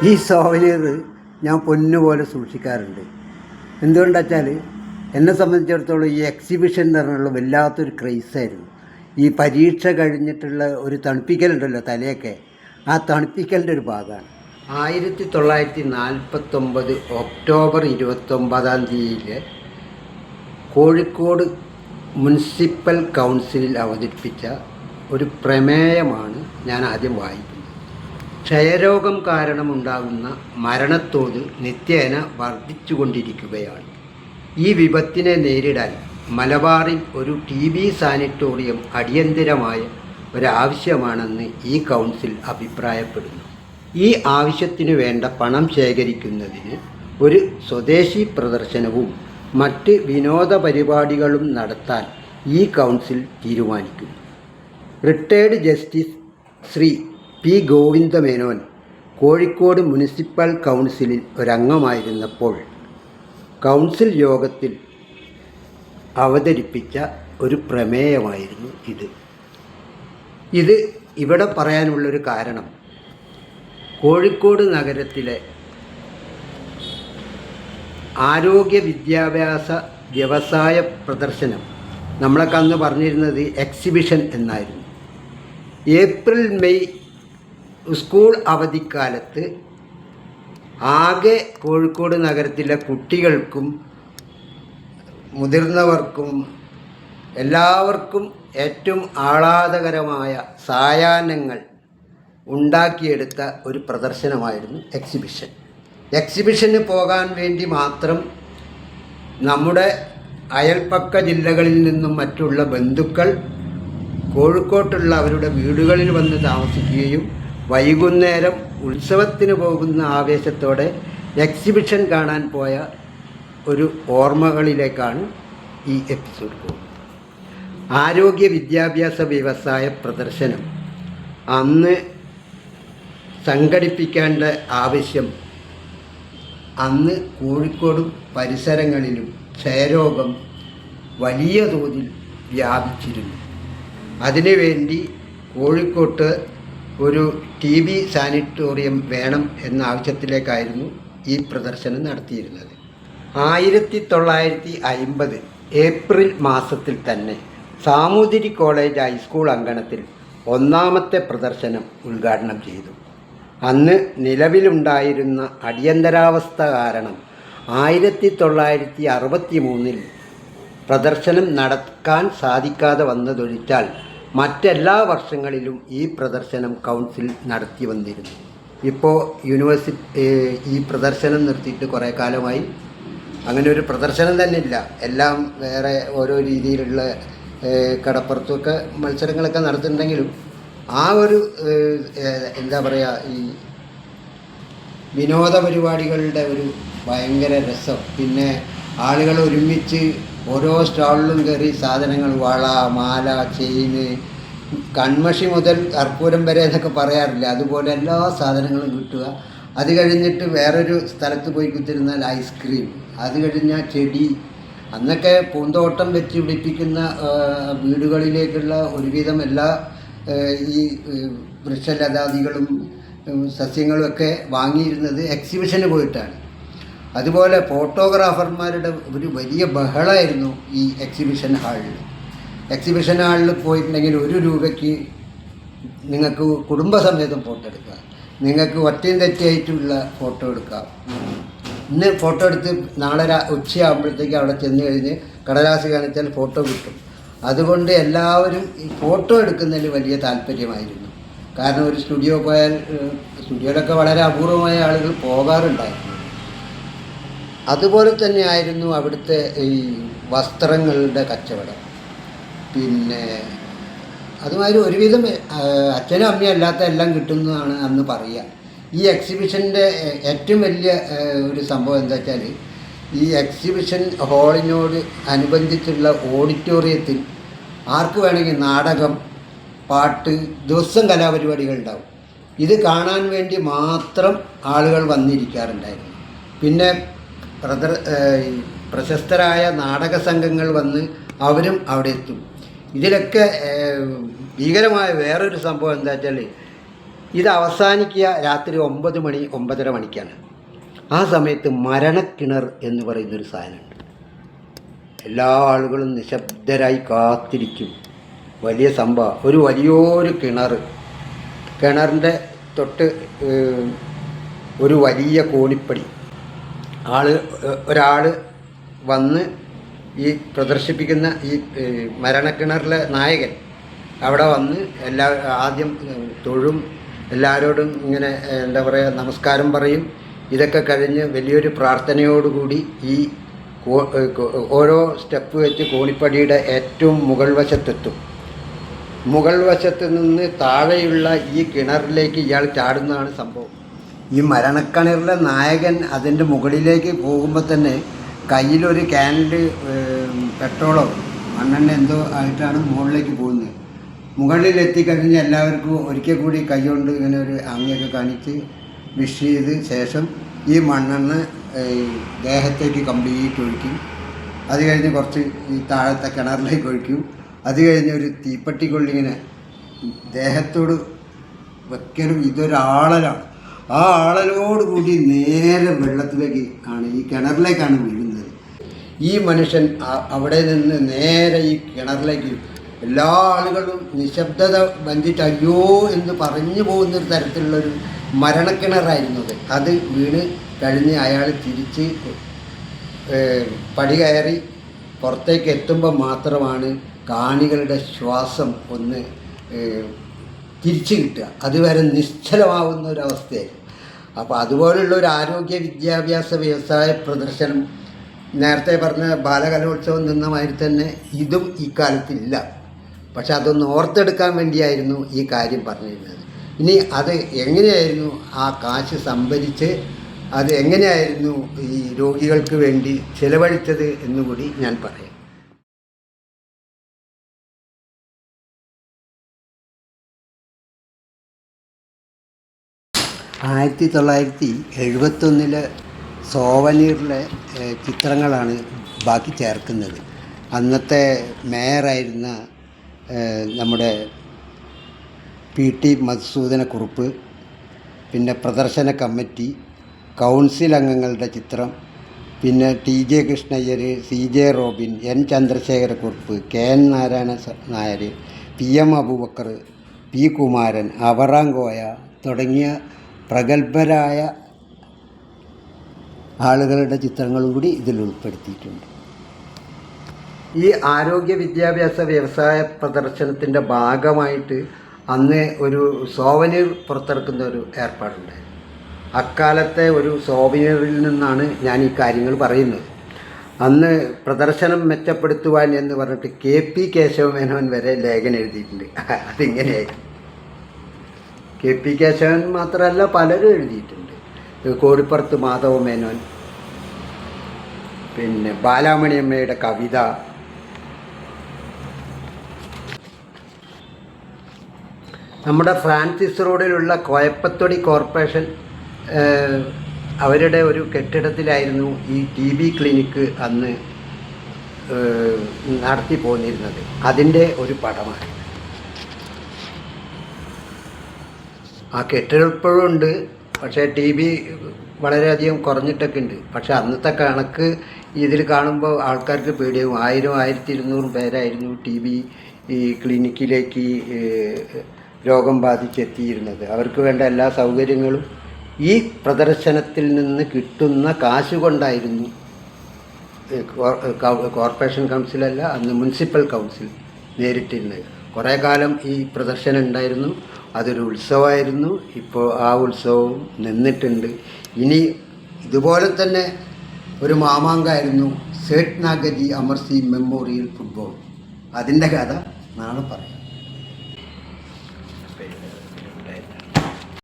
ഈ സോവനീർ ഞാൻ പൊന്നുപോലെ സൂക്ഷിക്കാറുണ്ട്. എന്തുകൊണ്ടാച്ചാൽ എന്നെ സംബന്ധിച്ചിടത്തോളം ഈ എക്സിബിഷൻ എന്ന് പറഞ്ഞുള്ള വല്ലാത്തൊരു ക്രൈസായിരുന്നു. ഈ പരീക്ഷ കഴിഞ്ഞിട്ടുള്ള ഒരു തണുപ്പിക്കലുണ്ടല്ലോ തലയൊക്കെ, ആ തണുപ്പിക്കലിൻ്റെ ഒരു ഭാഗമാണ്. 1949 ഒക്ടോബർ 29 കോഴിക്കോട് മുനിസിപ്പൽ കൗൺസിലിൽ അവതരിപ്പിച്ച ഒരു പ്രമേയമാണ് ഞാൻ ആദ്യം വായിക്കുന്നത്. ക്ഷയരോഗം കാരണമുണ്ടാകുന്ന മരണത്തോത് നിത്യേന വർദ്ധിച്ചുകൊണ്ടിരിക്കുകയാണ്. ഈ വിപത്തിനെ നേരിടാൻ മലബാറിൽ ഒരു TB സാനിറ്റോറിയം അടിയന്തരമായ ഒരാവശ്യമാണെന്ന് ഈ കൗൺസിൽ അഭിപ്രായപ്പെടുന്നു. ഈ ആവശ്യത്തിനു വേണ്ട പണം ശേഖരിക്കുന്നതിന് ഒരു സ്വദേശി പ്രദർശനവും മറ്റ് വിനോദ പരിപാടികളും നടത്താൻ ഈ കൗൺസിൽ തീരുമാനിക്കുന്നു. Retired justice Shri P. Govinda Menon Kozhikode municipal കൗൺസിലിൽ ഒരംഗമായിരുന്നപ്പോൾ കൗൺസിൽ യോഗത്തിൽ അവതരിപ്പിച്ച ഒരു പ്രമേയമായിരുന്നു ഇത് ഇവിടെ പറയാനുള്ളൊരു കാരണം, കോഴിക്കോട് നഗരത്തിലെ ആരോഗ്യ വിദ്യാഭ്യാസ വ്യവസായ പ്രദർശനം, നമ്മളൊക്കെ അന്ന് പറഞ്ഞിരുന്നത് എക്സിബിഷൻ എന്നായിരുന്നു. ഏപ്രിൽ മെയ് സ്കൂൾ അവധിക്കാലത്ത് ആകെ കോഴിക്കോട് നഗരത്തിലെ കുട്ടികൾക്കും മുതിർന്നവർക്കും എല്ലാവർക്കും ഏറ്റവും ആഹ്ലാദകരമായ സായാഹ്നങ്ങൾ ഉണ്ടാക്കിയെടുത്ത ഒരു പ്രദർശനമായിരുന്നു എക്സിബിഷൻ. എക്സിബിഷന് പോകാൻ വേണ്ടി മാത്രം നമ്മുടെ അയൽപ്പക്ക ജില്ലകളിൽ നിന്നും മറ്റുള്ള ബന്ധുക്കൾ കോഴിക്കോട്ടുള്ള അവരുടെ വീടുകളിൽ വന്ന് താമസിക്കുകയും വൈകുന്നേരം ഉത്സവത്തിന് പോകുന്ന ആവേശത്തോടെ എക്സിബിഷൻ കാണാൻ പോയ ഒരു ഓർമ്മകളിലേക്കാണ് ഈ എപ്പിസോഡ് പോകുന്നത്. ആരോഗ്യ വിദ്യാഭ്യാസ വ്യവസായ പ്രദർശനം അന്ന് സംഘടിപ്പിക്കേണ്ട ആവശ്യം, അന്ന് കോഴിക്കോടും പരിസരങ്ങളിലും ക്ഷയരോഗം വലിയ തോതിൽ വ്യാപിച്ചിരുന്നു. അതിനുവേണ്ടി കോഴിക്കോട്ട് ഒരു TB സാനിറ്റോറിയം വേണം എന്ന ആവശ്യത്തിലേക്കായിരുന്നു ഈ പ്രദർശനം നടത്തിയിരുന്നത്. 1950 ഏപ്രിൽ മാസത്തിൽ തന്നെ സാമൂതിരി കോളേജ് ഹൈസ്കൂൾ അങ്കണത്തിൽ ഒന്നാമത്തെ പ്രദർശനം ഉദ്ഘാടനം ചെയ്തു. അന്ന് നിലവിലുണ്ടായിരുന്ന അടിയന്തരാവസ്ഥ കാരണം 1963 പ്രദർശനം നടക്കാൻ സാധിക്കാതെ വന്നതൊഴിച്ചാൽ മറ്റെല്ലാ വർഷങ്ങളിലും ഈ പ്രദർശനം കൗൺസിൽ നടത്തി വന്നിരുന്നു. ഇപ്പോൾ യൂണിവേഴ്സിറ്റി ഈ പ്രദർശനം നിർത്തിയിട്ട് കുറേ കാലമായി. അങ്ങനെ ഒരു പ്രദർശനം തന്നെ ഇല്ല. എല്ലാം വേറെ ഓരോ രീതിയിലുള്ള കടപ്പുറത്തൊക്കെ മത്സരങ്ങളൊക്കെ നടത്തുന്നുണ്ടെങ്കിലും ആ ഒരു എന്താ പറയുക, ഈ വിനോദ പരിപാടികളുടെ ഒരു ഭയങ്കര രസം, പിന്നെ ആളുകൾ ഒരുമിച്ച് ഓരോ സ്റ്റാളിലും കയറി സാധനങ്ങൾ, വള, മാല, ചെയിന്, കൺമഷി മുതൽ കർപ്പൂരം വരെ എന്നൊക്കെ പറയാറില്ല, അതുപോലെ എല്ലാ സാധനങ്ങളും കിട്ടുക. അത് കഴിഞ്ഞിട്ട് വേറൊരു സ്ഥലത്ത് പോയി കുത്തിരുന്നാൽ ഐസ്ക്രീം, അത് കഴിഞ്ഞാൽ ചെടി. അന്നൊക്കെ പൂന്തോട്ടം വെച്ച് പിടിപ്പിക്കുന്ന വീടുകളിലേക്കുള്ള ഒരുവിധം എല്ലാ ഈ വൃക്ഷലതാദികളും സസ്യങ്ങളുമൊക്കെ വാങ്ങിയിരുന്നത് എക്സിബിഷന് പോയിട്ടാണ്. അതുപോലെ ഫോട്ടോഗ്രാഫർമാരുടെ ഒരു വലിയ ബഹളമായിരുന്നു ഈ എക്സിബിഷൻ ഹാളിൽ. എക്സിബിഷൻ ഹാളിൽ പോയിട്ടുണ്ടെങ്കിൽ 1 രൂപയ്ക്ക് നിങ്ങൾക്ക് കുടുംബസമേതം ഫോട്ടോ എടുക്കാം, നിങ്ങൾക്ക് ഒറ്റയും തെറ്റായിട്ടുള്ള ഫോട്ടോ എടുക്കാം. ഇന്ന് ഫോട്ടോ എടുത്ത് നാളെ ഉച്ചയാകുമ്പോഴത്തേക്ക് അവിടെ ചെന്ന് കഴിഞ്ഞ് കടലാസ് കാണിച്ചാൽ ഫോട്ടോ കിട്ടും. അതുകൊണ്ട് എല്ലാവരും ഈ ഫോട്ടോ എടുക്കുന്നതിൽ വലിയ താല്പര്യമായിരുന്നു. കാരണം ഒരു സ്റ്റുഡിയോ പോയാൽ, സ്റ്റുഡിയോയിലൊക്കെ വളരെ അപൂർവമായ ആളുകൾ പോകാറുണ്ടായിരുന്നു. അതുപോലെ തന്നെയായിരുന്നു അവിടുത്തെ ഈ വസ്ത്രങ്ങളുടെ കച്ചവടം. പിന്നെ അതുമാതിരി ഒരുവിധം അച്ഛനും അമ്മയും അല്ലാത്ത എല്ലാം കിട്ടുന്നതാണ് അന്ന് പറയുക. ഈ എക്സിബിഷൻ്റെ ഏറ്റവും വലിയ ഒരു സംഭവം എന്താ വെച്ചാൽ, ഈ എക്സിബിഷൻ ഹാളിനോട് അനുബന്ധിച്ചുള്ള ഓഡിറ്റോറിയത്തിൽ ആർക്ക് വേണമെങ്കിൽ നാടകം, പാട്ട്, ദിവസം കലാപരിപാടികൾ ഉണ്ടാവും. ഇത് കാണാൻ വേണ്ടി മാത്രം ആളുകൾ വന്നിരിക്കാറുണ്ടായിരുന്നു. പിന്നെ പ്രശസ്തരായ നാടക സംഘങ്ങൾ വന്ന് അവരും അവിടെ എത്തും. ഇതിലൊക്കെ ഭീകരമായ വേറൊരു സംഭവം എന്താ വെച്ചാൽ, ഇത് അവസാനിക്കുക രാത്രി 9 മണി 9:30 മണിക്കാണ്. ആ സമയത്ത് മരണക്കിണർ എന്ന് പറയുന്നൊരു സാധനമുണ്ട്. എല്ലാ ആളുകളും നിശബ്ദരായി കാത്തിരിക്കും. വലിയ സംഭവം. ഒരു വലിയൊരു കിണറിൻ്റെ തൊട്ട് ഒരു വലിയ കോണിപ്പടി ഒരാൾ വന്ന് ഈ പ്രദർശിപ്പിക്കുന്ന ഈ മരണക്കിണറിലെ നായകൻ അവിടെ വന്ന് ആദ്യം തൊഴും, എല്ലാവരോടും ഇങ്ങനെ എന്താ പറയുക നമസ്കാരം പറയും. ഇതൊക്കെ കഴിഞ്ഞ് വലിയൊരു പ്രാർത്ഥനയോടുകൂടി ഈ ഓരോ സ്റ്റെപ്പ് വെച്ച് കോണിപ്പടിയുടെ ഏറ്റവും മുകൾ വശത്തെത്തും. മുകൾ വശത്ത് നിന്ന് താഴെയുള്ള ഈ കിണറിലേക്ക് ഇയാൾ ചാടുന്നതാണ് സംഭവം. ഈ മരണക്കിണറിലെ നായകൻ അതിൻ്റെ മുകളിലേക്ക് പോകുമ്പോൾ തന്നെ കയ്യിലൊരു ക്യാനിൽ പെട്രോളോ മണ്ണെണ്ണ എന്തോ ആയിട്ടാണ് മുകളിലേക്ക് പോകുന്നത്. മുകളിലെത്തിക്കഴിഞ്ഞ് എല്ലാവർക്കും ഒരിക്കൽ കൂടി കൈകൊണ്ട് ഇങ്ങനെ ഒരു ആംഗ്യമൊക്കെ കാണിച്ച് വിഷ് ചെയ്ത് ശേഷം ഈ മണ്ണെണ്ണ ദേഹത്തേക്ക് കംപ്ലീറ്റ് ഒഴിക്കും. അത് കഴിഞ്ഞ് കുറച്ച് ഈ താഴത്തെ കിണറിലേക്ക് ഒഴിക്കും. അത് കഴിഞ്ഞ് ഒരു തീപ്പെട്ടിക്കൊള്ളിങ്ങനെ ദേഹത്തോട് വെക്കലും. ഇതൊരാളലാണ്. ആ ആളലോടുകൂടി നേരെ വെള്ളത്തിലേക്ക് ആണ്, ഈ കിണറിലേക്കാണ് വീഴുന്നത്. ഈ മനുഷ്യൻ അവിടെ നിന്ന് നേരെ ഈ കിണറിലേക്ക്, എല്ലാ ആളുകളും നിശബ്ദത വഞ്ചിട്ട് അയ്യോ എന്ന് പറഞ്ഞു പോകുന്നൊരു തരത്തിലുള്ളൊരു മരണക്കിണറായിരുന്നത്. അത് വീണ് കഴിഞ്ഞ് അയാൾ തിരിച്ച് പടി കയറി പുറത്തേക്ക് എത്തുമ്പോൾ മാത്രമാണ് കാണികളുടെ ശ്വാസം ഒന്ന് തിരിച്ചു കിട്ടുക. അതുവരെ നിശ്ചലമാവുന്ന ഒരവസ്ഥയായിരുന്നു. അപ്പോൾ അതുപോലുള്ള ഒരു ആരോഗ്യ വിദ്യാഭ്യാസ വ്യവസായ പ്രദർശനം നേരത്തെ പറഞ്ഞ ബാലകലോത്സവം നിന്ന മാതിരി തന്നെ ഇതും ഇക്കാലത്തില്ല. പക്ഷെ അതൊന്ന് ഓർത്തെടുക്കാൻ വേണ്ടിയായിരുന്നു ഈ കാര്യം പറഞ്ഞിരുന്നത്. ഇനി അത് എങ്ങനെയായിരുന്നു ആ കാശ് സംഭരിച്ച് അത് എങ്ങനെയായിരുന്നു ഈ രോഗികൾക്ക് വേണ്ടി ചെലവഴിച്ചത് എന്നുകൂടി ഞാൻ പറയാം. 1971 സോവനീറിലെ ചിത്രങ്ങളാണ് ബാക്കി ചേർക്കുന്നത്. അന്നത്തെ മേയറായിരുന്ന നമ്മുടെ PT മധുസൂദനക്കുറുപ്പ്, പിന്നെ പ്രദർശന കമ്മിറ്റി, കൗൺസിൽ അംഗങ്ങളുടെ ചിത്രം, പിന്നെ TJ Krishnaiyer, CJ Robin, N Chandrasekhara Kurup, KN Narayana Nair, PM Aboobacker, P Kumaran, Avarankoya തുടങ്ങിയ പ്രഗത്ഭരായ ആളുകളുടെ ചിത്രങ്ങളും കൂടി ഇതിൽ ഉൾപ്പെടുത്തിയിട്ടുണ്ട്. ഈ ആരോഗ്യ വിദ്യാഭ്യാസ വ്യവസായ പ്രദർശനത്തിൻ്റെ ഭാഗമായിട്ട് അന്ന് ഒരു സോവനീർ പുറത്തിറക്കുന്ന ഒരു ഏർപ്പാടുണ്ടായിരുന്നു. അക്കാലത്തെ ഒരു സോവനീറിൽ നിന്നാണ് ഞാൻ ഈ കാര്യങ്ങൾ പറയുന്നത്. അന്ന് പ്രദർശനം മെച്ചപ്പെടുത്തുവാൻ എന്ന് പറഞ്ഞിട്ട് KP കേശവമേനോൻ വരെ ലേഖനം എഴുതിയിട്ടുണ്ട്. അതിങ്ങനെയായിരുന്നു. KP കേശവൻ മാത്രമല്ല പലരും എഴുതിയിട്ടുണ്ട്. കോടിപ്പുറത്ത് മാധവ മേനോൻ, പിന്നെ ബാലാമണിയമ്മയുടെ കവിത, നമ്മുടെ ഫ്രാൻസിസ് റോഡിലുള്ള കോയപ്പത്തൊടി കോർപ്പറേഷൻ അവരുടെ ഒരു കെട്ടിടത്തിലായിരുന്നു ഈ TB ക്ലിനിക്ക് അന്ന് നടത്തി പോന്നിരുന്നത്. അതിൻ്റെ ഒരു പടമാണ്. ആ കെട്ടിടം ഇപ്പോഴും ഉണ്ട്, പക്ഷേ TB വളരെയധികം കുറഞ്ഞിട്ടൊക്കെ ഉണ്ട്. പക്ഷേ അന്നത്തെ കണക്ക് ഇതിൽ കാണുമ്പോൾ ആൾക്കാർക്ക് പേടിയാവും. 1000-1200 പേരായിരുന്നു TB ഈ ക്ലിനിക്കിലേക്ക് രോഗം ബാധിച്ചെത്തിയിരുന്നത്. അവർക്ക് വേണ്ട എല്ലാ സൗകര്യങ്ങളും ഈ പ്രദർശനത്തിൽ നിന്ന് കിട്ടുന്ന കാശ് കൊണ്ടായിരുന്നു. കോർപ്പറേഷൻ കൗൺസിലല്ല, അന്ന് മുനിസിപ്പൽ കൗൺസിൽ നേരിട്ടിരുന്നത്. കുറേ കാലം ഈ പ്രദർശനം ഉണ്ടായിരുന്നു. അതൊരു ഉത്സവമായിരുന്നു. ഇപ്പോൾ ആ ഉത്സവം നിന്നിട്ടുണ്ട്. ഇനി ഇതുപോലെ തന്നെ ഒരു മാമാങ്കമായിരുന്നു സേഠ് നാഗജി അമർ സിംഗ് മെമ്മോറിയൽ ഫുട്ബോൾ. അതിൻ്റെ കഥ നാളെ പറയാം.